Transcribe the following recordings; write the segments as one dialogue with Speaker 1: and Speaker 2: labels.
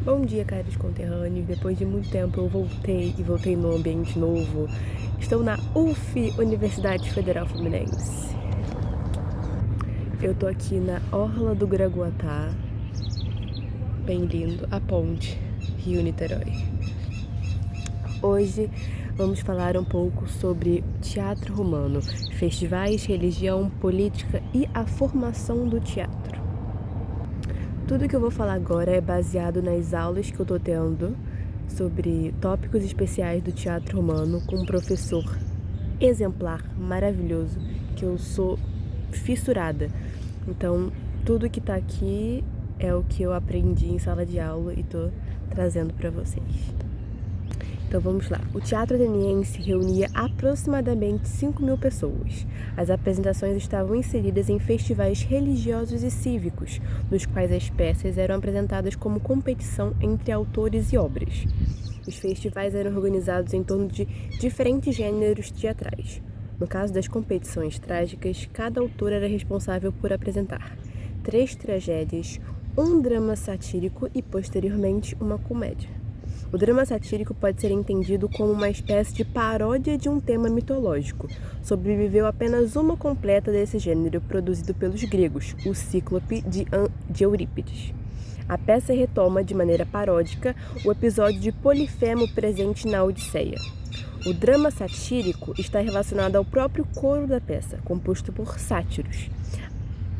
Speaker 1: Bom dia, caros conterrâneos. Depois de muito tempo eu voltei num ambiente novo. Estou na UF, Universidade Federal Fluminense. Eu tô aqui na Orla do Graguatá, bem lindo, a ponte Rio-Niterói. Hoje vamos falar um pouco sobre teatro romano, festivais, religião, política e a formação do teatro. Tudo que eu vou falar agora é baseado nas aulas que eu tô tendo sobre tópicos especiais do teatro romano com um professor exemplar, maravilhoso, que eu sou fissurada. Então, tudo que tá aqui é o que eu aprendi em sala de aula e tô trazendo para vocês. Então vamos lá. O Teatro Ateniense reunia aproximadamente 5.000 pessoas. As apresentações estavam inseridas em festivais religiosos e cívicos, nos quais as peças eram apresentadas como competição entre autores e obras. Os festivais eram organizados em torno de diferentes gêneros teatrais. No caso das competições trágicas, cada autor era responsável por apresentar 3 tragédias, um drama satírico e, posteriormente, uma comédia. O drama satírico pode ser entendido como uma espécie de paródia de um tema mitológico. Sobreviveu apenas uma completa desse gênero, produzido pelos gregos, o Cíclope de Eurípides. A peça retoma, de maneira paródica, o episódio de Polifemo presente na Odisseia. O drama satírico está relacionado ao próprio coro da peça, composto por sátiros.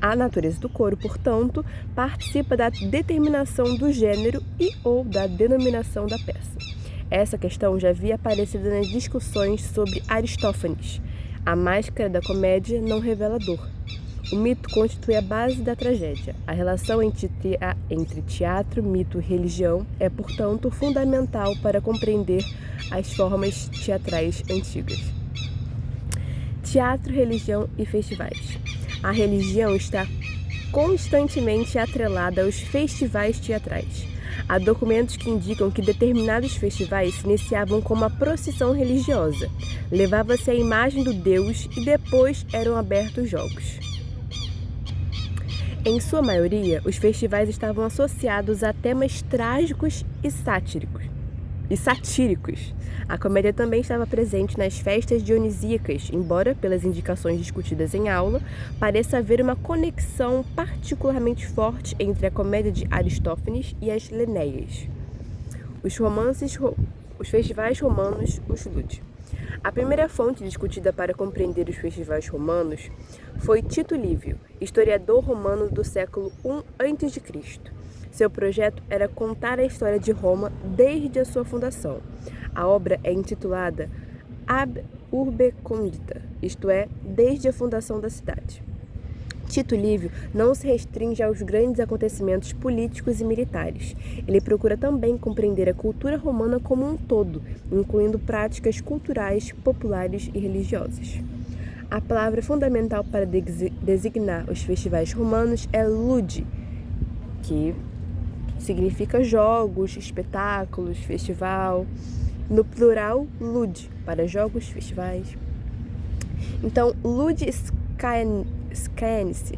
Speaker 1: A natureza do coro, portanto, participa da determinação do gênero e ou da denominação da peça. Essa questão já havia aparecido nas discussões sobre Aristófanes. A máscara da comédia não revela dor. O mito constitui a base da tragédia. A relação entre teatro, mito e religião é, portanto, fundamental para compreender as formas teatrais antigas. Teatro, religião e festivais. A religião está constantemente atrelada aos festivais teatrais. Há documentos que indicam que determinados festivais se iniciavam com uma procissão religiosa. Levava-se a imagem do deus e depois eram abertos jogos. Em sua maioria, os festivais estavam associados a temas trágicos e satíricos. A comédia também estava presente nas festas dionisíacas, embora, pelas indicações discutidas em aula, pareça haver uma conexão particularmente forte entre a comédia de Aristófanes e as Lenéias. Os festivais romanos, os Ludi. A primeira fonte discutida para compreender os festivais romanos foi Tito Livio, historiador romano do século I a.C. Seu projeto era contar a história de Roma desde a sua fundação. A obra é intitulada Ab Urbe Condita, isto é, desde a fundação da cidade. Tito Livio não se restringe aos grandes acontecimentos políticos e militares. Ele procura também compreender a cultura romana como um todo, incluindo práticas culturais, populares e religiosas. A palavra fundamental para designar os festivais romanos é ludi, que significa jogos, espetáculos, festival. No plural, lud, para jogos, festivais. Então, lud scaenice.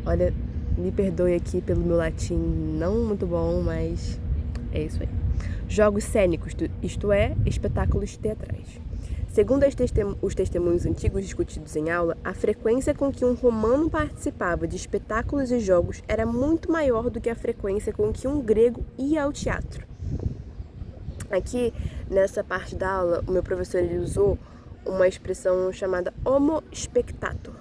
Speaker 1: Olha, me perdoe aqui pelo meu latim não muito bom, mas é isso aí. Jogos cênicos, isto é, espetáculos teatrais. Segundo os testemunhos antigos discutidos em aula, a frequência com que um romano participava de espetáculos e jogos era muito maior do que a frequência com que um grego ia ao teatro. Aqui, nessa parte da aula, o meu professor ele usou uma expressão chamada homo spectator,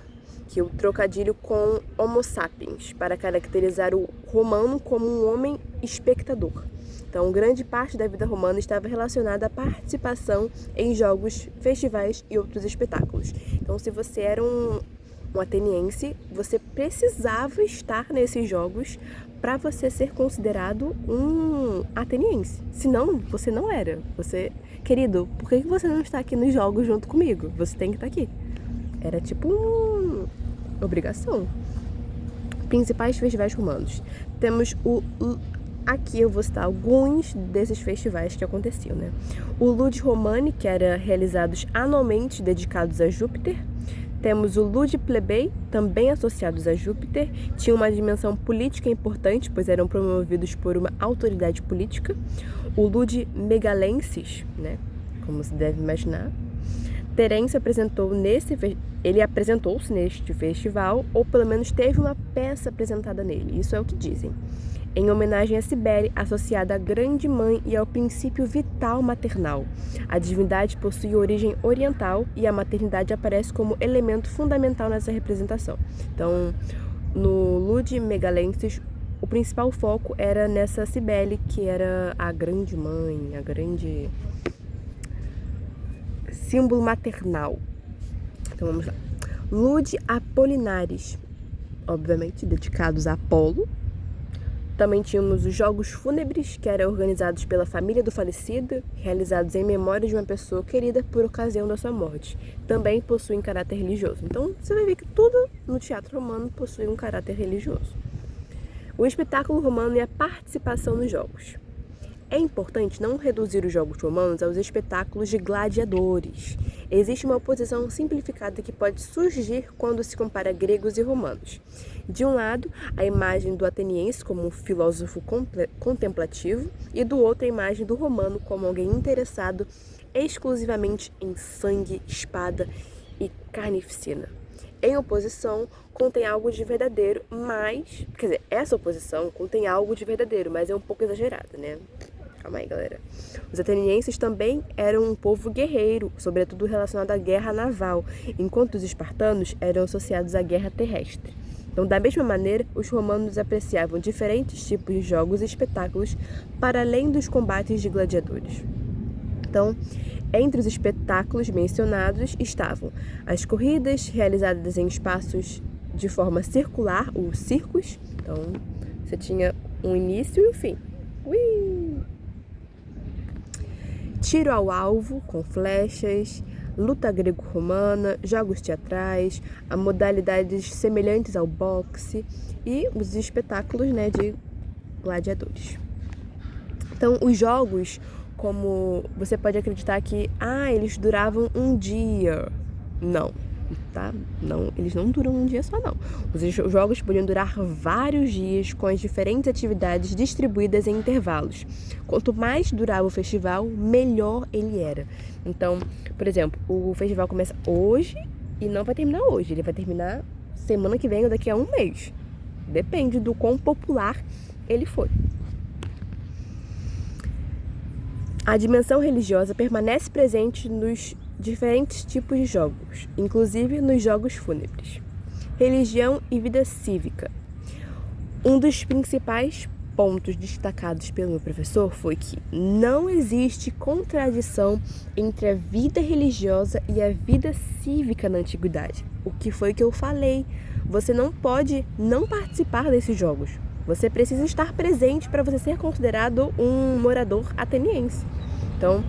Speaker 1: que é o trocadilho com homo sapiens, para caracterizar o romano como um homem espectador. Então, grande parte da vida romana estava relacionada à participação em jogos, festivais e outros espetáculos. Então, se você era um ateniense, você precisava estar nesses jogos para você ser considerado um ateniense. Senão, você não era. Querido, por que você não está aqui nos jogos junto comigo? Você tem que estar aqui. Era tipo uma obrigação. Principais festivais romanos. Temos aqui eu vou citar alguns desses festivais que aconteciam, né? O Ludi Romani, que era realizados anualmente dedicados a Júpiter. Temos o Ludi Plebei, também associados a Júpiter, tinham uma dimensão política importante, pois eram promovidos por uma autoridade política. O Ludi Megalensis, né, como se deve imaginar. Terêncio apresentou-se neste festival, ou pelo menos teve uma peça apresentada nele, isso é o que dizem. Em homenagem a Cibele, associada à grande mãe e ao princípio vital maternal. A divindade possui origem oriental e a maternidade aparece como elemento fundamental nessa representação. Então, no Ludi Megalensis, o principal foco era nessa Cibele, que era a grande mãe, a grande símbolo maternal. Então vamos lá. Ludi Apolinares, obviamente dedicados a Apolo. Também tínhamos os jogos fúnebres, que eram organizados pela família do falecido, realizados em memória de uma pessoa querida por ocasião da sua morte. Também possuem caráter religioso. Então, você vai ver que tudo no teatro romano possui um caráter religioso. O espetáculo romano e a participação nos jogos. É importante não reduzir os jogos romanos aos espetáculos de gladiadores. Existe uma oposição simplificada que pode surgir quando se compara gregos e romanos. De um lado, a imagem do ateniense como um filósofo contemplativo e do outro a imagem do romano como alguém interessado exclusivamente em sangue, espada e carnificina. Em oposição, contém algo de verdadeiro, mas... Quer dizer, essa oposição contém algo de verdadeiro, mas é um pouco exagerada, né? Calma aí, galera. Os atenienses também eram um povo guerreiro, sobretudo relacionado à guerra naval, enquanto os espartanos eram associados à guerra terrestre. Então, da mesma maneira, os romanos apreciavam diferentes tipos de jogos e espetáculos para além dos combates de gladiadores. Então, entre os espetáculos mencionados estavam as corridas realizadas em espaços de forma circular, os circos. Então, você tinha um início e um fim. Ui! Tiro ao alvo com flechas, luta grego-romana, jogos teatrais, a modalidades semelhantes ao boxe e os espetáculos, né, de gladiadores. Então, os jogos, como você pode acreditar que eles duravam um dia. Não, tá? Não, eles não duram um dia só, não. Os jogos podiam durar vários dias com as diferentes atividades distribuídas em intervalos. Quanto mais durava o festival, melhor ele era. Então, por exemplo, o festival começa hoje e não vai terminar hoje. Ele vai terminar semana que vem ou daqui a um mês. Depende do quão popular ele foi. A dimensão religiosa permanece presente nos diferentes tipos de jogos, inclusive nos jogos fúnebres. Religião e vida cívica. Um dos principais pontos destacados pelo meu professor foi que não existe contradição entre a vida religiosa e a vida cívica na antiguidade. O que foi que eu falei? Você não pode não participar desses jogos. Você precisa estar presente para você ser considerado um morador ateniense. Então,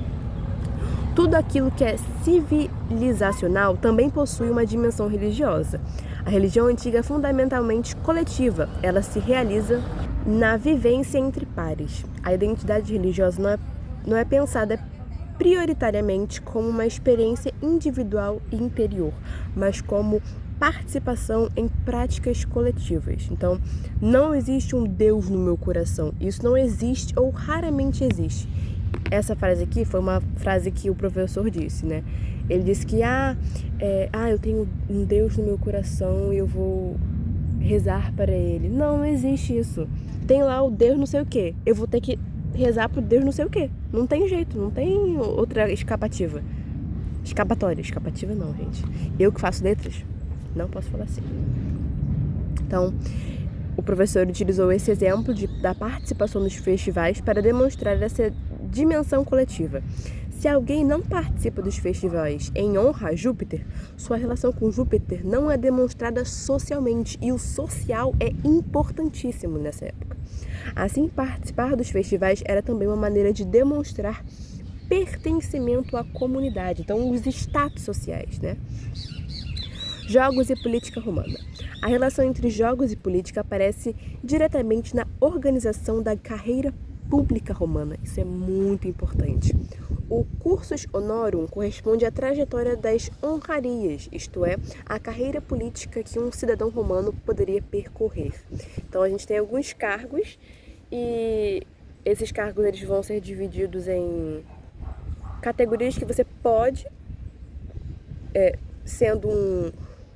Speaker 1: tudo aquilo que é civilizacional também possui uma dimensão religiosa. A religião antiga é fundamentalmente coletiva. Ela se realiza na vivência entre pares. A identidade religiosa não é pensada prioritariamente como uma experiência individual e interior, mas como participação em práticas coletivas. Então, não existe um Deus no meu coração. Isso não existe ou raramente existe. Essa frase aqui foi uma frase que o professor disse, né? Ele disse que, eu tenho um Deus no meu coração e eu vou rezar para ele. Não existe isso. Tem lá o Deus não sei o quê. Eu vou ter que rezar pro Deus não sei o quê. Não tem jeito, não tem outra escapativa. Escapativa não, gente. Eu que faço letras, não posso falar assim. Então, o professor utilizou esse exemplo da participação nos festivais para demonstrar essa dimensão coletiva. Se alguém não participa dos festivais em honra a Júpiter, sua relação com Júpiter não é demonstrada socialmente, e o social é importantíssimo nessa época. Assim, participar dos festivais era também uma maneira de demonstrar pertencimento à comunidade, então os status sociais, né? Jogos e política romana. A relação entre jogos e política aparece diretamente na organização da carreira pública romana. Isso é muito importante. O cursus honorum corresponde à trajetória das honrarias, isto é, a carreira política que um cidadão romano poderia percorrer. Então a gente tem alguns cargos e esses cargos eles vão ser divididos em categorias que você pode, sendo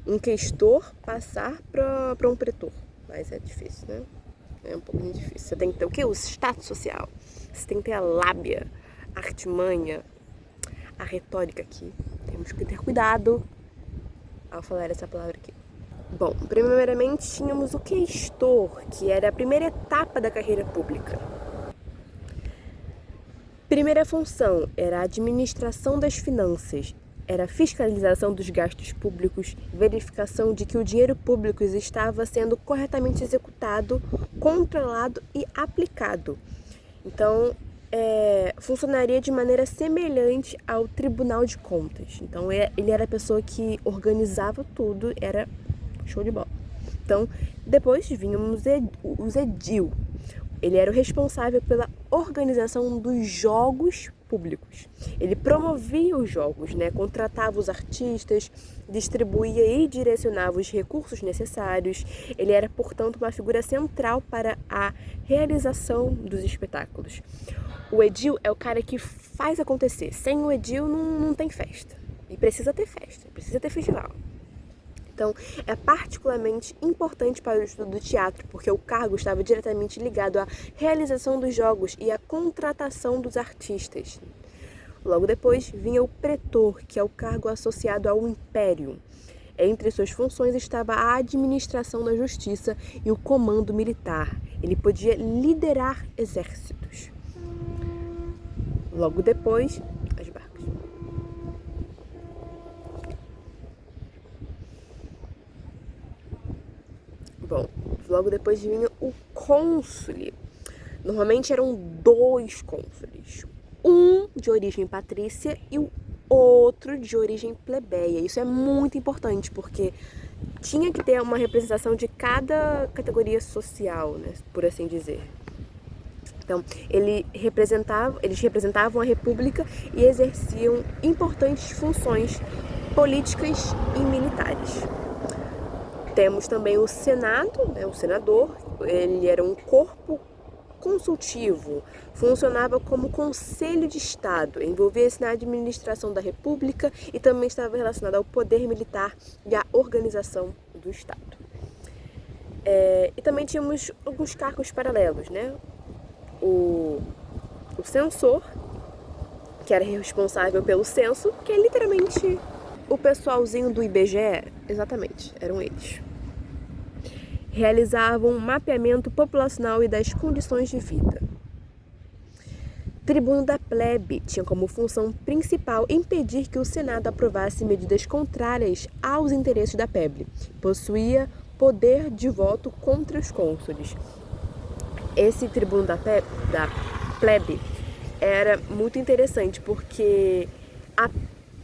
Speaker 1: um questor, passar para um pretor. Mas é difícil, né? É um pouquinho difícil. Você tem que ter o quê? O status social. Você tem que ter a lábia, a artimanha, a retórica aqui. Temos que ter cuidado ao falar essa palavra aqui. Bom, primeiramente tínhamos o questor, que era a primeira etapa da carreira pública. Primeira função era a administração das finanças, era a fiscalização dos gastos públicos, verificação de que o dinheiro público estava sendo corretamente executado, controlado e aplicado. Então, funcionaria de maneira semelhante ao Tribunal de Contas. Então, ele era a pessoa que organizava tudo, era show de bola. Então, depois vinham os edil. Ele era o responsável pela organização dos jogos públicos. Ele promovia os jogos, contratava os artistas, distribuía e direcionava os recursos necessários. Ele era, portanto, uma figura central para a realização dos espetáculos. O edil é o cara que faz acontecer. Sem o edil não tem festa. E precisa ter festa, precisa ter festival. Então, é particularmente importante para o estudo do teatro, porque o cargo estava diretamente ligado à realização dos jogos e à contratação dos artistas. Logo depois, vinha o pretor, que é o cargo associado ao império. Entre suas funções estava a administração da justiça e o comando militar. Ele podia liderar exércitos. Logo depois, as barcas. Bom, logo depois vinha o cônsule. Normalmente eram 2 cônsules. Um de origem patrícia e o outro de origem plebeia. Isso é muito importante, porque tinha que ter uma representação de cada categoria social, por assim dizer. Então, eles representavam a república e exerciam importantes funções políticas e militares. Temos também o Senado, o senador. Ele era um corpo consultivo, funcionava como conselho de Estado, envolvia-se na administração da República e também estava relacionado ao poder militar e à organização do Estado. E também tínhamos alguns cargos paralelos, o censor, que era responsável pelo censo, que é literalmente o pessoalzinho do IBGE, exatamente, eram eles. Realizavam um mapeamento populacional e das condições de vida. Tribuno da plebe tinha como função principal impedir que o Senado aprovasse medidas contrárias aos interesses da plebe. Possuía poder de voto contra os cônsules. Esse tribuno da plebe era muito interessante, porque a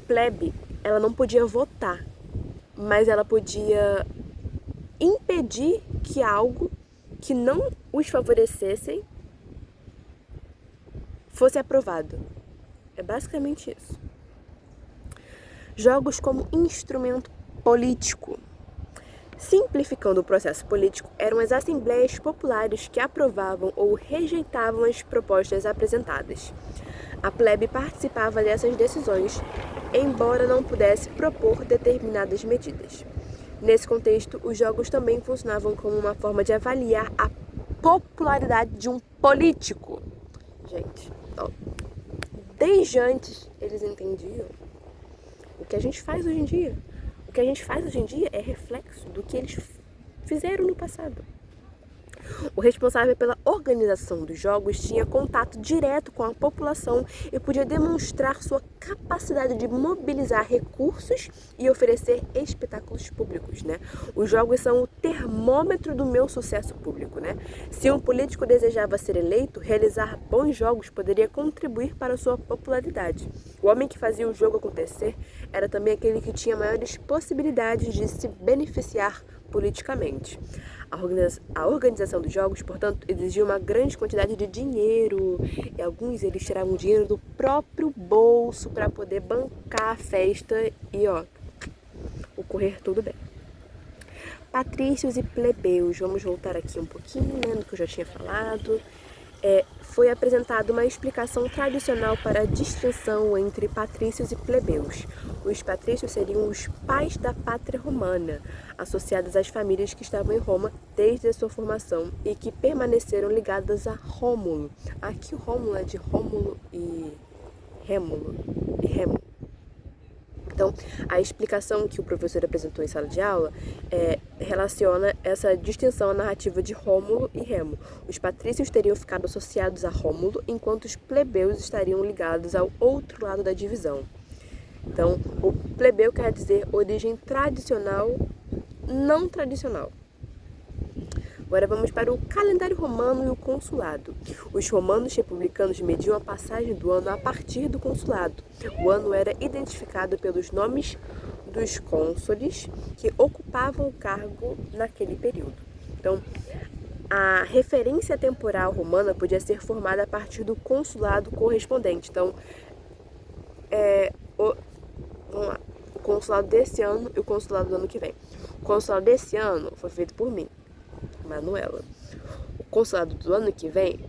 Speaker 1: plebe ela não podia votar, mas ela podia impedir que algo que não os favorecessem fosse aprovado. É basicamente isso. Jogos como instrumento político. Simplificando o processo político, eram as assembleias populares que aprovavam ou rejeitavam as propostas apresentadas. A plebe participava dessas decisões, embora não pudesse propor determinadas medidas. Nesse contexto, os jogos também funcionavam como uma forma de avaliar a popularidade de um político. Gente, desde antes eles entendiam o que a gente faz hoje em dia. O que a gente faz hoje em dia é reflexo do que eles fizeram no passado. O responsável pela organização dos jogos tinha contato direto com a população e podia demonstrar sua capacidade de mobilizar recursos e oferecer espetáculos públicos, Os jogos são o termômetro do meu sucesso público, Se um político desejava ser eleito, realizar bons jogos poderia contribuir para a sua popularidade. O homem que fazia o jogo acontecer era também aquele que tinha maiores possibilidades de se beneficiar politicamente. A organização dos jogos, portanto, exigia uma grande quantidade de dinheiro, e alguns eles tiravam dinheiro do próprio bolso para poder bancar a festa e ocorrer tudo bem. Patrícios e plebeus, vamos voltar aqui um pouquinho, né, no que eu já tinha falado. Foi apresentada uma explicação tradicional para a distinção entre patrícios e plebeus. Os patrícios seriam os pais da pátria romana, associados às famílias que estavam em Roma desde a sua formação e que permaneceram ligadas a Rômulo. Aqui o Rômulo é de Rômulo e Remo. Então, a explicação que o professor apresentou em sala de aula relaciona essa distinção à narrativa de Rômulo e Remo. Os patrícios teriam ficado associados a Rômulo, enquanto os plebeus estariam ligados ao outro lado da divisão. Então, o plebeu quer dizer origem tradicional, não tradicional. Agora vamos para o calendário romano e o consulado. Os romanos republicanos mediam a passagem do ano a partir do consulado. O ano era identificado pelos nomes dos cônsules que ocupavam o cargo naquele período. Então, a referência temporal romana podia ser formada a partir do consulado correspondente. Então, vamos lá, o consulado desse ano e o consulado do ano que vem. O consulado desse ano foi feito por mim, Manuela. O consulado do ano que vem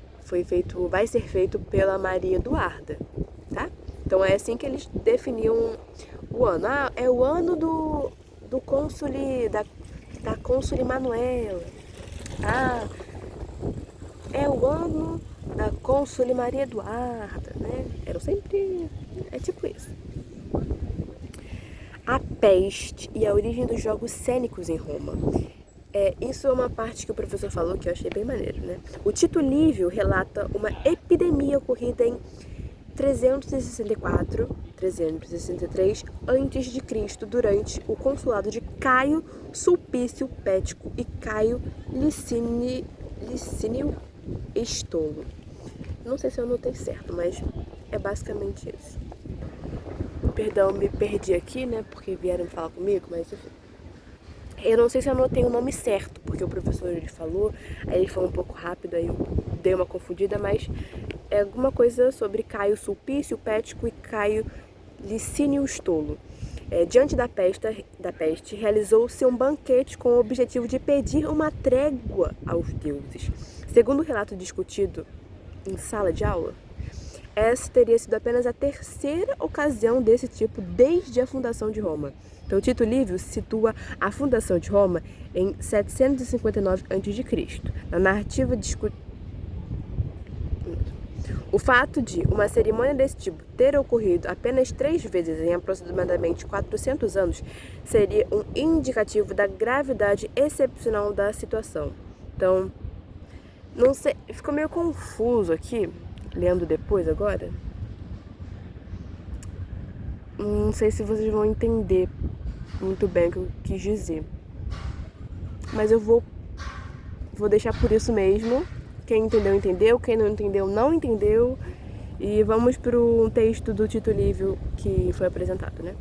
Speaker 1: vai ser feito pela Maria Eduarda, tá? Então é assim que eles definiam o ano. É o ano do cônsule, da cônsule Manuela. É o ano da cônsule Maria Eduarda, né? Eram sempre... É tipo isso. A peste e a origem dos jogos cênicos em Roma. Isso é uma parte que o professor falou que eu achei bem maneiro, né? O Tito Livio relata uma epidemia ocorrida em 364, 363 a.C., durante o consulado de Caio Sulpício Pético e Caio Licínio Estolo. Não sei se eu anotei certo, mas é basicamente isso. Perdão, me perdi aqui, né? Porque vieram falar comigo, mas enfim. Eu não sei se eu anotei o nome certo, porque o professor ele falou, aí ele falou um pouco rápido, aí eu dei uma confundida, mas é alguma coisa sobre Caio Sulpício Pético e Caio Licínio Estolo. Diante da peste, realizou-se um banquete com o objetivo de pedir uma trégua aos deuses. Segundo o relato discutido em sala de aula, essa teria sido apenas a terceira ocasião desse tipo desde a fundação de Roma. Então, Tito Livio situa a fundação de Roma em 759 a.C. Na narrativa O fato de uma cerimônia desse tipo ter ocorrido apenas 3 vezes em aproximadamente 400 anos seria um indicativo da gravidade excepcional da situação. Então, não sei, ficou meio confuso aqui, lendo depois agora. Não sei se vocês vão entender muito bem o que eu quis dizer. Mas eu vou deixar por isso mesmo. Quem entendeu, entendeu. Quem não entendeu, não entendeu. E vamos para um texto do Tito Livio que foi apresentado, né?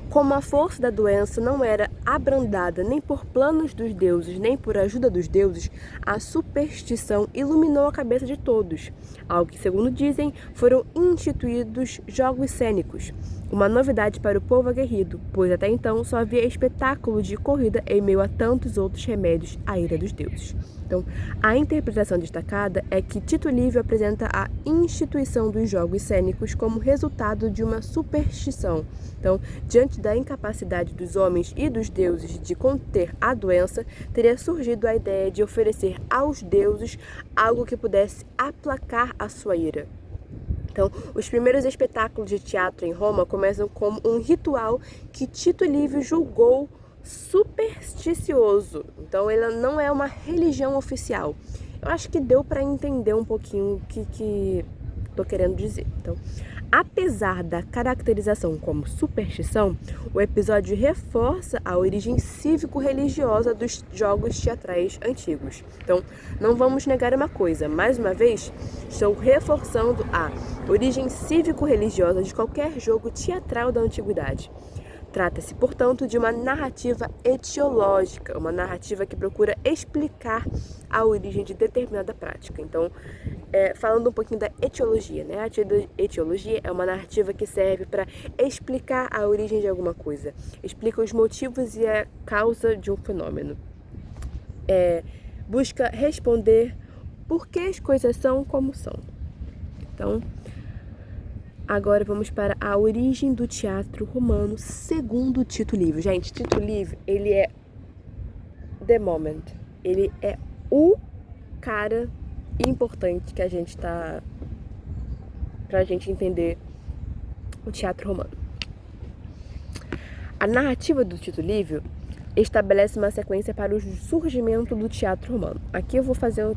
Speaker 1: Como a força da doença não era abrandada nem por planos dos deuses, nem por ajuda dos deuses, a superstição iluminou a cabeça de todos, ao que, segundo dizem, foram instituídos jogos cênicos, uma novidade para o povo aguerrido, pois até então só havia espetáculo de corrida em meio a tantos outros remédios à ira dos deuses. Então, a interpretação destacada é que Tito Livio apresenta a instituição dos jogos cênicos como resultado de uma superstição. Então, diante da incapacidade dos homens e dos deuses de conter a doença, teria surgido a ideia de oferecer aos deuses algo que pudesse aplacar a sua ira. Então, os primeiros espetáculos de teatro em Roma começam como um ritual que Tito Livio julgou supersticioso. Então, ele não é uma religião oficial. Eu acho que deu para entender um pouquinho o que estou querendo dizer. Então, apesar da caracterização como superstição, o episódio reforça a origem cívico-religiosa dos jogos teatrais antigos. Então, não vamos negar uma coisa. Mais uma vez, estou reforçando a origem cívico-religiosa de qualquer jogo teatral da antiguidade. Trata-se, portanto, de uma narrativa etiológica, uma narrativa que procura explicar a origem de determinada prática. Então, falando um pouquinho da etiologia, né? A etiologia é uma narrativa que serve para explicar a origem de alguma coisa, explica os motivos e a causa de um fenômeno. Busca responder por que as coisas são como são. Então, agora vamos para a origem do teatro romano segundo Tito Livio. Gente, Tito Livio, ele é the moment. Ele é o cara importante que a gente tá... pra gente entender o teatro romano. A narrativa do Tito Livio estabelece uma sequência para o surgimento do teatro romano. Aqui eu vou fazer um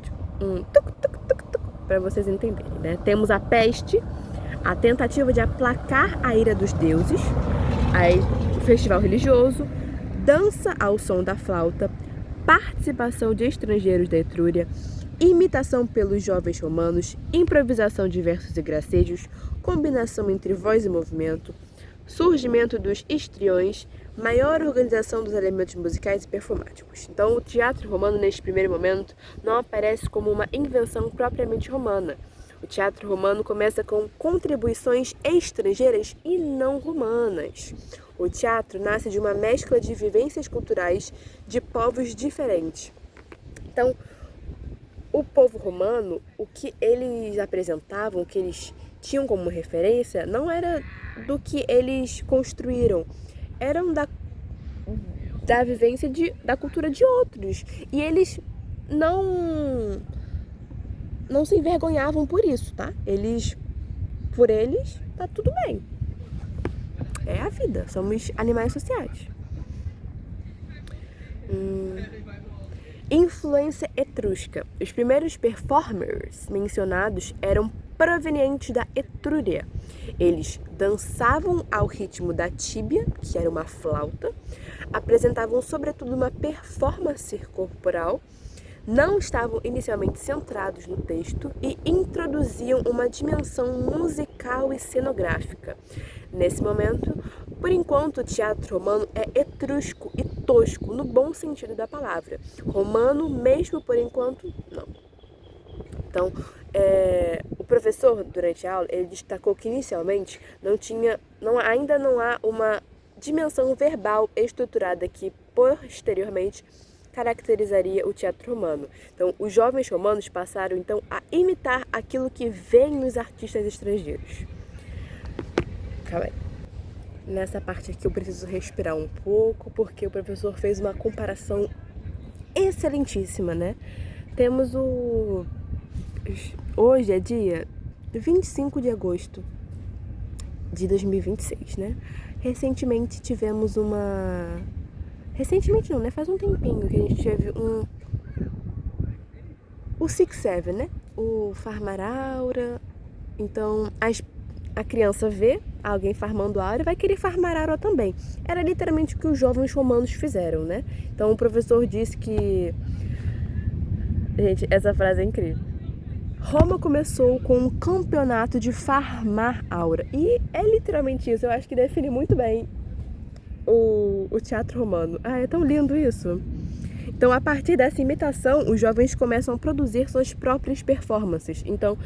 Speaker 1: para vocês entenderem, né? Temos a peste, a tentativa de aplacar a ira dos deuses, aí o festival religioso, dança ao som da flauta, participação de estrangeiros da Etrúria, imitação pelos jovens romanos, improvisação de versos e gracejos, combinação entre voz e movimento, surgimento dos histriões, maior organização dos elementos musicais e performáticos. Então, o teatro romano, neste primeiro momento, não aparece como uma invenção propriamente romana. O teatro romano começa com contribuições estrangeiras e não romanas. O teatro nasce de uma mescla de vivências culturais de povos diferentes. Então, o povo romano, o que eles apresentavam, o que eles tinham como referência, não era do que eles construíram, eram da vivência da cultura de outros. E eles não se envergonhavam por isso, tá? Por eles, tá tudo bem. É a vida, somos animais sociais. Influência etrusca. Os primeiros performers mencionados eram provenientes da Etrúria. Eles dançavam ao ritmo da tíbia, que era uma flauta, apresentavam sobretudo uma performance corporal, não estavam inicialmente centrados no texto e introduziam uma dimensão musical e cenográfica. Nesse momento, por enquanto, o teatro romano é etrusco e tosco, no bom sentido da palavra. Romano, mesmo por enquanto, não. Então, o professor, durante a aula, ele destacou que inicialmente ainda não há uma dimensão verbal estruturada que posteriormente caracterizaria o teatro romano. Então, os jovens romanos passaram então a imitar aquilo que vem nos artistas estrangeiros. Calma aí. Nessa parte aqui eu preciso respirar um pouco, porque o professor fez uma comparação excelentíssima, né? Temos hoje é dia 25 de agosto de 2026, né? Recentemente tivemos Recentemente não, né? Faz um tempinho que a gente teve o Six Seven, né? O farmar aura. Então, a criança vê alguém farmando aura e vai querer farmar aura também. Era literalmente o que os jovens romanos fizeram, né? Então, o professor disse que... Gente, essa frase é incrível. Roma começou com um campeonato de farmar aura. E é literalmente isso. Eu acho que define muito bem o teatro romano. Ah, é tão lindo isso. Então, a partir dessa imitação, os jovens começam a produzir suas próprias performances. Então,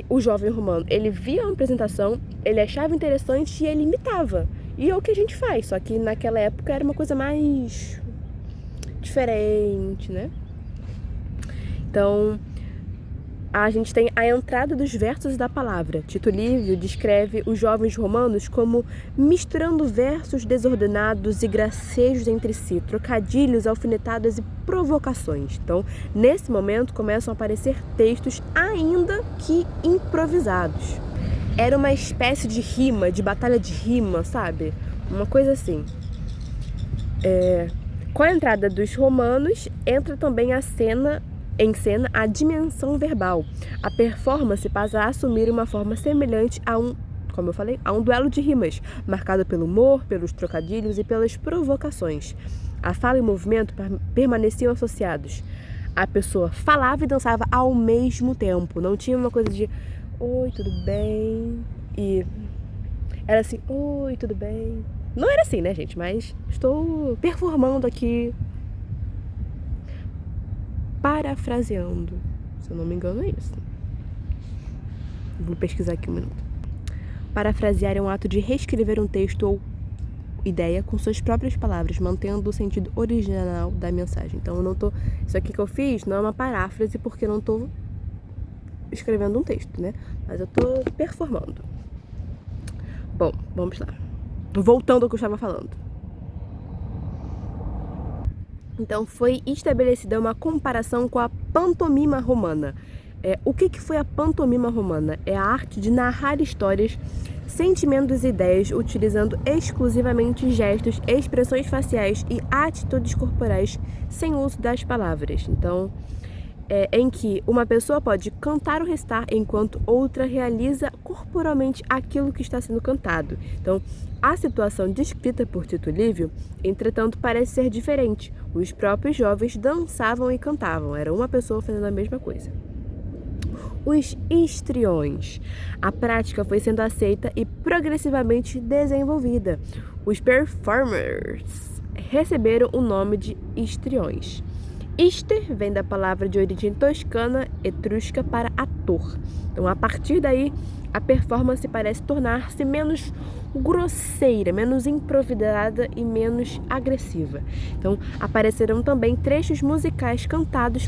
Speaker 1: o jovem romano, ele via uma apresentação, ele achava interessante e ele imitava. E é o que a gente faz, só que naquela época era uma coisa mais diferente, né? Então, a gente tem a entrada dos versos da palavra. Tito Livio descreve os jovens romanos como misturando versos desordenados e gracejos entre si, trocadilhos, alfinetadas e provocações. Então, nesse momento, começam a aparecer textos ainda que improvisados. Era uma espécie de rima, de batalha de rima, sabe? Uma coisa assim. Com a entrada dos romanos, entra também em cena a dimensão verbal. A performance passa a assumir uma forma semelhante como eu falei, a um duelo de rimas, marcado pelo humor, pelos trocadilhos e pelas provocações. A fala e o movimento permaneciam associados. A pessoa falava e dançava ao mesmo tempo. Não tinha uma coisa de oi, tudo bem? E era assim, oi, tudo bem? Não era assim, né, gente? Mas estou performando aqui, parafraseando. Se eu não me engano, é isso. Vou pesquisar aqui um minuto. Parafrasear é um ato de reescrever um texto ou ideia com suas próprias palavras, mantendo o sentido original da mensagem. Então, eu não tô... Isso aqui que eu fiz não é uma paráfrase, porque eu não tô escrevendo um texto, né? Mas eu tô performando. Bom, vamos lá. Voltando ao que eu estava falando. Então, foi estabelecida uma comparação com a pantomima romana. O que foi a pantomima romana? É a arte de narrar histórias, sentimentos e ideias, utilizando exclusivamente gestos, expressões faciais e atitudes corporais, sem uso das palavras. Então, em que uma pessoa pode cantar ou recitar enquanto outra realiza corporalmente aquilo que está sendo cantado. Então, a situação descrita por Tito Livio, entretanto, parece ser diferente. Os próprios jovens dançavam e cantavam, era uma pessoa fazendo a mesma coisa. Os histriões. A prática foi sendo aceita e progressivamente desenvolvida. Os performers receberam o nome de histriões. Hister vem da palavra de origem toscana, etrusca, para ator. Então, a partir daí, a performance parece tornar-se menos grosseira, menos improvisada e menos agressiva. Então, aparecerão também trechos musicais cantados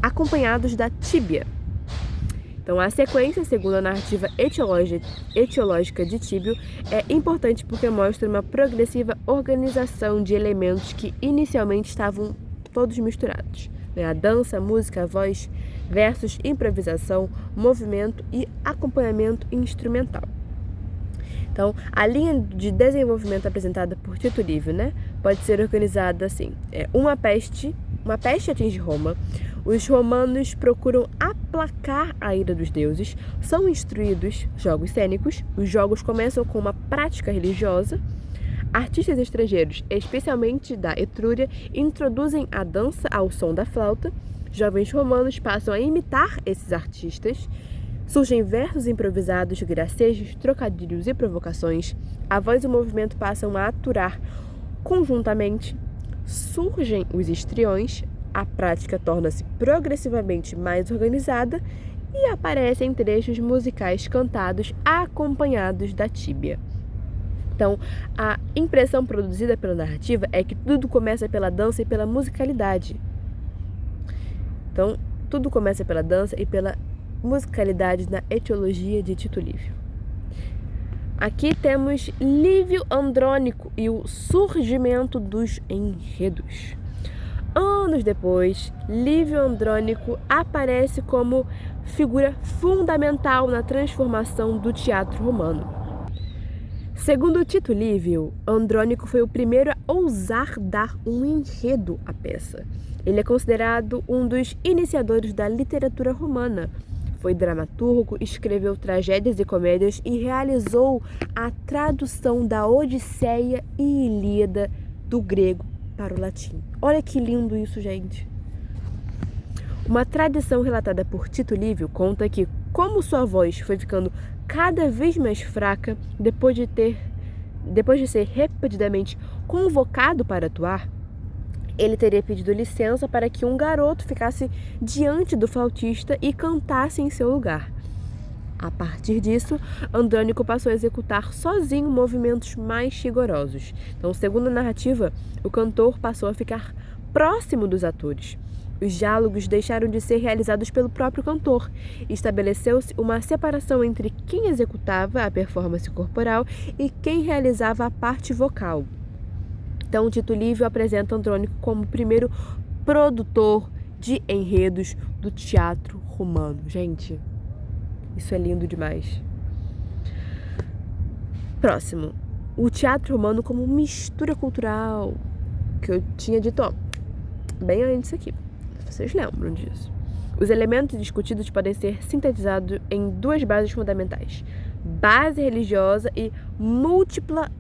Speaker 1: acompanhados da tíbia. Então, a sequência, segundo a narrativa etiológica de Tíbio, é importante porque mostra uma progressiva organização de elementos que inicialmente estavam todos misturados. A dança, a música, a voz, versos, improvisação, movimento e acompanhamento instrumental. Então, a linha de desenvolvimento apresentada por Tito Livio, pode ser organizada assim. Uma peste atinge Roma. Os romanos procuram aplacar a ira dos deuses, são instruídos jogos cênicos, os jogos começam com uma prática religiosa. Artistas estrangeiros, especialmente da Etrúria, introduzem a dança ao som da flauta. Jovens romanos passam a imitar esses artistas. Surgem versos improvisados, gracejos, trocadilhos e provocações. A voz e o movimento passam a aturar conjuntamente. Surgem os histriões. A prática torna-se progressivamente mais organizada e aparecem trechos musicais cantados acompanhados da tíbia. Então, a impressão produzida pela narrativa é que tudo começa pela dança e pela musicalidade. Então, tudo começa pela dança e pela musicalidade na etiologia de Tito Livio. Aqui temos Livio Andrônico e o surgimento dos enredos. Anos depois, Livio Andrônico aparece como figura fundamental na transformação do teatro romano. Segundo Tito Livio, Andrônico foi o primeiro a ousar dar um enredo à peça. Ele é considerado um dos iniciadores da literatura romana. Foi dramaturgo, escreveu tragédias e comédias e realizou a tradução da Odisseia e Ilíada do grego para o latim. Olha que lindo isso, gente! Uma tradição relatada por Tito Livio conta que, como sua voz foi ficando cada vez mais fraca depois de ser repetidamente convocado para atuar, ele teria pedido licença para que um garoto ficasse diante do flautista e cantasse em seu lugar. A partir disso, Andrônico passou a executar sozinho movimentos mais rigorosos. Então, segundo a narrativa, o cantor passou a ficar próximo dos atores. Os diálogos deixaram de ser realizados pelo próprio cantor. Estabeleceu-se uma separação entre quem executava a performance corporal e quem realizava a parte vocal. Então, Tito Livio apresenta Andrônico como o primeiro produtor de enredos do teatro romano. Gente, isso é lindo demais. Próximo, o teatro romano como mistura cultural, que eu tinha dito bem antes aqui. Vocês lembram disso? Os elementos discutidos podem ser sintetizados em duas bases fundamentais: base religiosa e múltiplas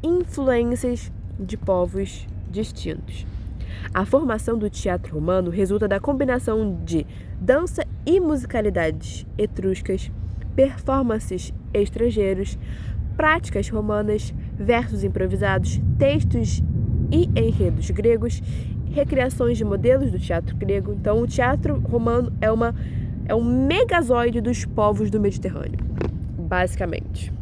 Speaker 1: influências de povos distintos. A formação do teatro romano resulta da combinação de dança e musicalidades etruscas, performances estrangeiros, práticas romanas, versos improvisados, textos e enredos gregos, recriações de modelos do teatro grego. Então, o teatro romano é um megazóide dos povos do Mediterrâneo, basicamente.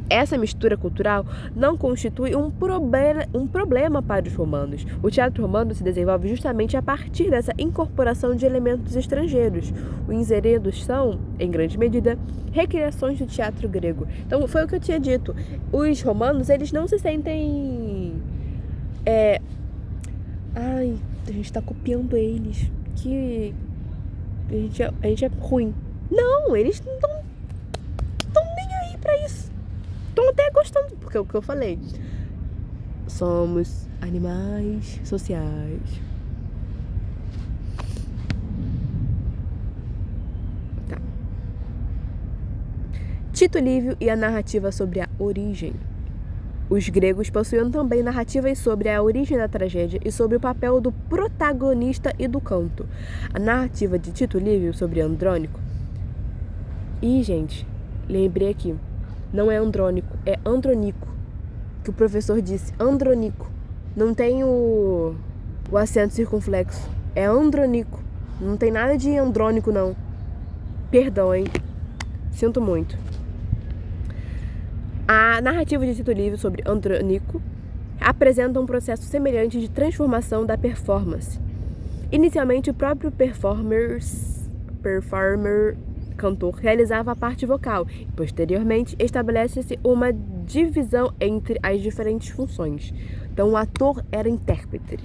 Speaker 1: Essa mistura cultural não constitui um problema para os romanos. O teatro romano se desenvolve justamente a partir dessa incorporação de elementos estrangeiros. Os inseridos são, em grande medida, recriações do teatro grego. Então, foi o que eu tinha dito. Os romanos, eles não se sentem... Ai, a gente tá copiando eles. Que... A gente é ruim. Não, eles não estão nem aí pra isso. Estão até gostando, porque é o que eu falei. Somos animais sociais. Tá. Tito Livio e a narrativa sobre a origem. Os gregos possuíam também narrativas sobre a origem da tragédia e sobre o papel do protagonista e do canto. A narrativa de Tito Livio sobre Andrônico. E, gente, lembrei aqui. Não é Andrônico, é Andronico. Que o professor disse, Andronico. Não tem o acento circunflexo. É Andronico. Não tem nada de Andrônico, não. Perdão, hein? Sinto muito. A narrativa de Tito Livio sobre Andrônico apresenta um processo semelhante de transformação da performance. Inicialmente, o próprio performer cantor realizava a parte vocal e, posteriormente, estabelece-se uma divisão entre as diferentes funções. Então, o ator era intérprete.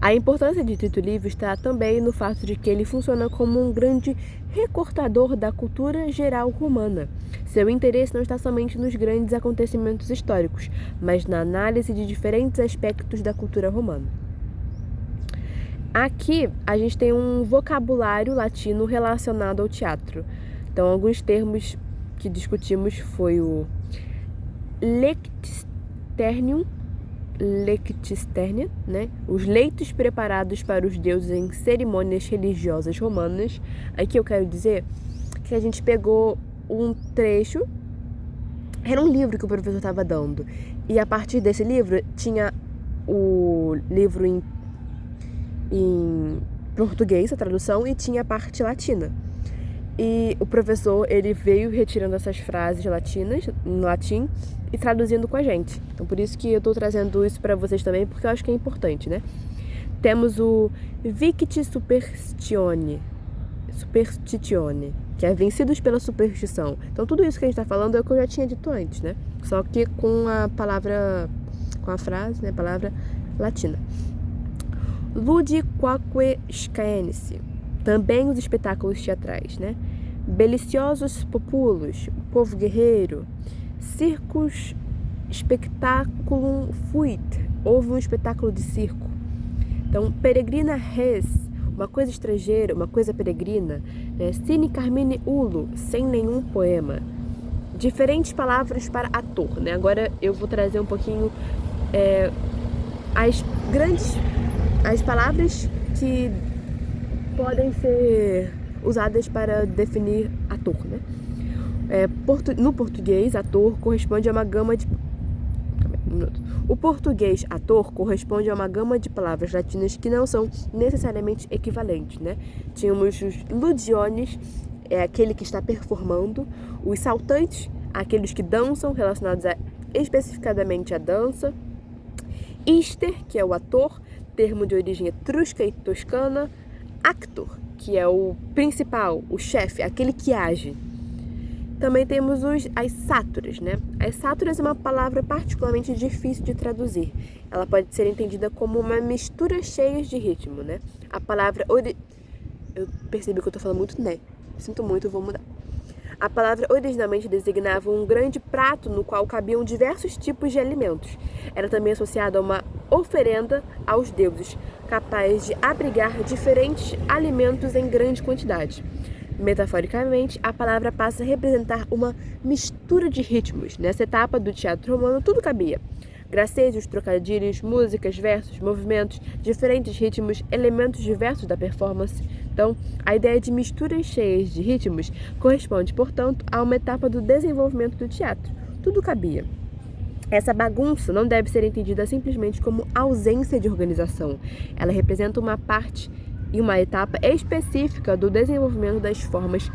Speaker 1: A importância de Tito Livio está também no fato de que ele funciona como um grande recortador da cultura geral romana. Seu interesse não está somente nos grandes acontecimentos históricos, mas na análise de diferentes aspectos da cultura romana. Aqui a gente tem um vocabulário latino relacionado ao teatro. Então, alguns termos que discutimos foi o lectisternia, né? Os leitos preparados para os deuses em cerimônias religiosas romanas. Aqui eu quero dizer que a gente pegou um trecho, era um livro que o professor estava dando, e a partir desse livro tinha o livro em português, a tradução, e tinha a parte latina. E o professor, ele veio retirando essas frases latinas, em latim, e traduzindo com a gente. Então, por isso que eu estou trazendo isso para vocês também, porque eu acho que é importante, né? Temos o Victi Superstitione, que é vencidos pela superstição. Então, tudo isso que a gente está falando é o que eu já tinha dito antes, né? Só que com a frase, né? Palavra latina. Ludi quaque scaenice, também os espetáculos teatrais, né? Belliciosos populos, povo guerreiro, circus spectaculum fuit, houve um espetáculo de circo. Então, peregrina res, uma coisa estrangeira, uma coisa peregrina, né? Sine carmine ulo, sem nenhum poema. Diferentes palavras para ator, né? Agora eu vou trazer um pouquinho as palavras que podem ser usadas para definir ator, né? No português, ator corresponde a uma gama de... O português ator corresponde a uma gama de palavras latinas que não são necessariamente equivalentes, né? Tínhamos os ludiones, aquele que está performando, os saltantes, aqueles que dançam, relacionados especificadamente à dança, ister, que é o ator, termo de origem etrusca e toscana, actor, que é o principal, o chefe, aquele que age. Também temos as sáturas, né? As sáturas é uma palavra particularmente difícil de traduzir. Ela pode ser entendida como uma mistura cheia de ritmo, né? A palavra... Eu percebi que eu tô falando muito, né? Sinto muito, eu vou mudar. A palavra originalmente designava um grande prato no qual cabiam diversos tipos de alimentos. Era também associada a uma oferenda aos deuses, capaz de abrigar diferentes alimentos em grande quantidade. Metaforicamente, a palavra passa a representar uma mistura de ritmos. Nessa etapa do teatro romano, tudo cabia. Gracejos, trocadilhos, músicas, versos, movimentos, diferentes ritmos, elementos diversos da performance. Então, a ideia de misturas cheias de ritmos corresponde, portanto, a uma etapa do desenvolvimento do teatro. tudo cabia. Essa bagunça não deve ser entendida simplesmente como ausência de organização. Ela representa uma parte e uma etapa específica do desenvolvimento das formas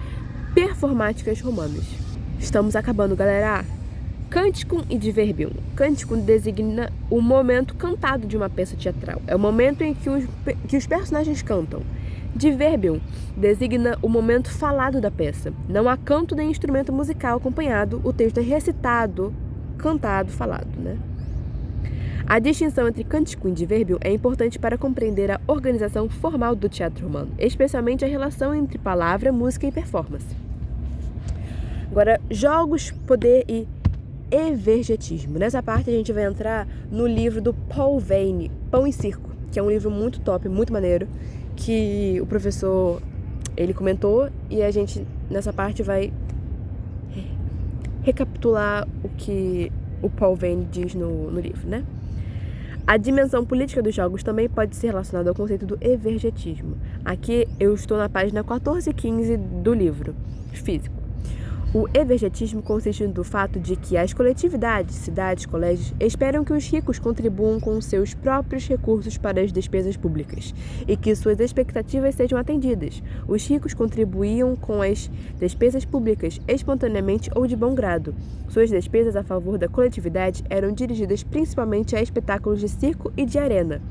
Speaker 1: performáticas romanas. Estamos acabando, galera! Canticum e Diverbium. Canticum designa o momento cantado de uma peça teatral. É o momento em que os personagens cantam. Diverbium designa o momento falado da peça. Não há canto nem instrumento musical acompanhado, o texto é recitado, cantado, falado, né? A distinção entre Canticum e Diverbium é importante para compreender a organização formal do teatro romano, especialmente a relação entre palavra, música e performance. Agora, jogos, poder e evergetismo. Nessa parte a gente vai entrar no livro do Paul Veyne, Pão e Circo, que é um livro muito top, muito maneiro, que o professor, ele comentou, e a gente nessa parte vai recapitular o que o Paul Veyne diz no livro, né? A dimensão política dos jogos também pode ser relacionada ao conceito do evergetismo. Aqui eu estou na página 14 e 15 do livro físico. O evergetismo consiste no fato de que as coletividades, cidades, colégios, esperam que os ricos contribuam com seus próprios recursos para as despesas públicas e que suas expectativas sejam atendidas. Os ricos contribuíam com as despesas públicas espontaneamente ou de bom grado. Suas despesas a favor da coletividade eram dirigidas principalmente a espetáculos de circo e de arena,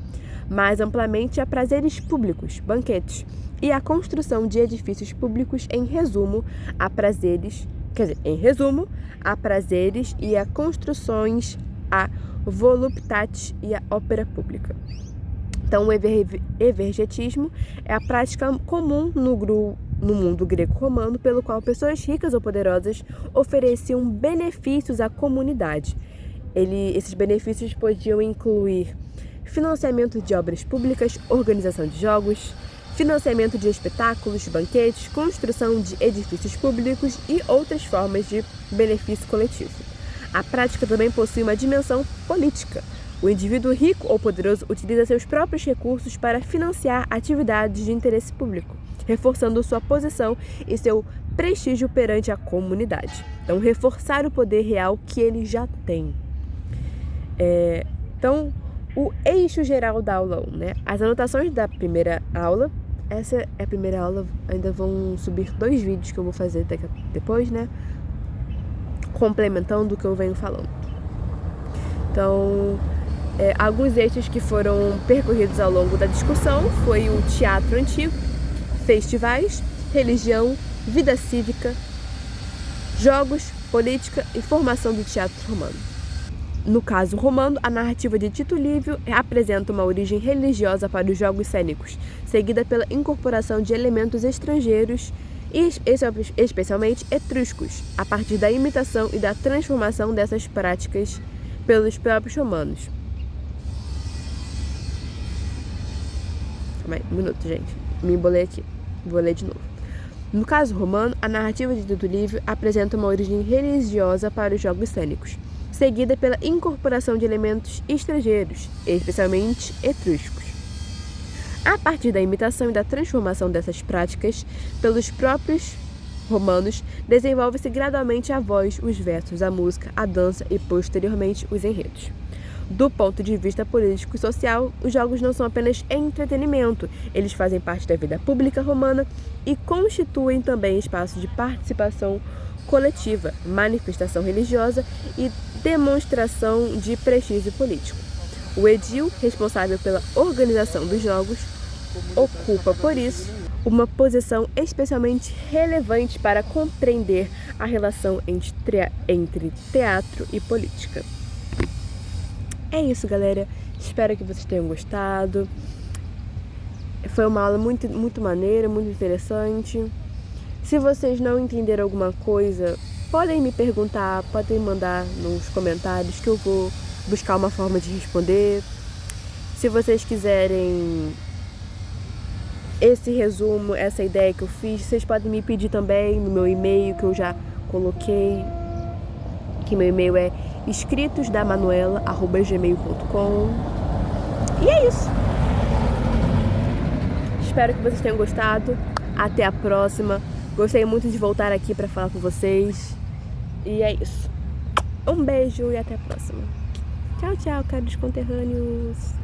Speaker 1: mais amplamente a prazeres públicos, banquetes, e a construção de edifícios públicos, em resumo, a prazeres e a construções, a voluptates e a ópera pública. Então, o evergetismo é a prática comum no mundo greco-romano, pelo qual pessoas ricas ou poderosas ofereciam benefícios à comunidade. Esses benefícios podiam incluir financiamento de obras públicas, organização de jogos, financiamento de espetáculos, banquetes, construção de edifícios públicos e outras formas de benefício coletivo. A prática também possui uma dimensão política. O indivíduo rico ou poderoso utiliza seus próprios recursos para financiar atividades de interesse público, reforçando sua posição e seu prestígio perante a comunidade. Então, reforçar o poder real que ele já tem. Então, o eixo geral da aula 1, né? As anotações da primeira aula. Essa é a primeira aula, ainda vão subir 2 vídeos que eu vou fazer depois, né? Complementando o que eu venho falando. Então, alguns eixos que foram percorridos ao longo da discussão foi o teatro antigo, festivais, religião, vida cívica, jogos, política e formação do teatro romano. No caso romano, a narrativa de Tito Livio apresenta uma origem religiosa para os jogos cênicos, seguida pela incorporação de elementos estrangeiros e especialmente etruscos, a partir da imitação e da transformação dessas práticas pelos próprios romanos. Calma aí, um minuto, gente. Me embolei aqui. Vou ler de novo. No caso romano, a narrativa de Tito Livio apresenta uma origem religiosa para os jogos cênicos, seguida pela incorporação de elementos estrangeiros, especialmente etruscos. A partir da imitação e da transformação dessas práticas pelos próprios romanos, desenvolve-se gradualmente a voz, os versos, a música, a dança e, posteriormente, os enredos. Do ponto de vista político e social, os jogos não são apenas entretenimento, eles fazem parte da vida pública romana e constituem também espaço de participação coletiva, manifestação religiosa e demonstração de prestígio político. O edil, responsável pela organização dos jogos, ocupa, por isso, uma posição especialmente relevante para compreender a relação entre teatro e política. É isso, galera. Espero que vocês tenham gostado. Foi uma aula muito, muito maneira, muito interessante. Se vocês não entenderam alguma coisa, podem me perguntar, podem mandar nos comentários que eu vou buscar uma forma de responder. Se vocês quiserem esse resumo, essa ideia que eu fiz, vocês podem me pedir também no meu e-mail, que eu já coloquei, que meu e-mail é escritosdamanuela@gmail.com. E é isso. Espero que vocês tenham gostado. Até a próxima. Gostei muito de voltar aqui para falar com vocês. E é isso. Um beijo e até a próxima. Tchau, tchau, caros conterrâneos.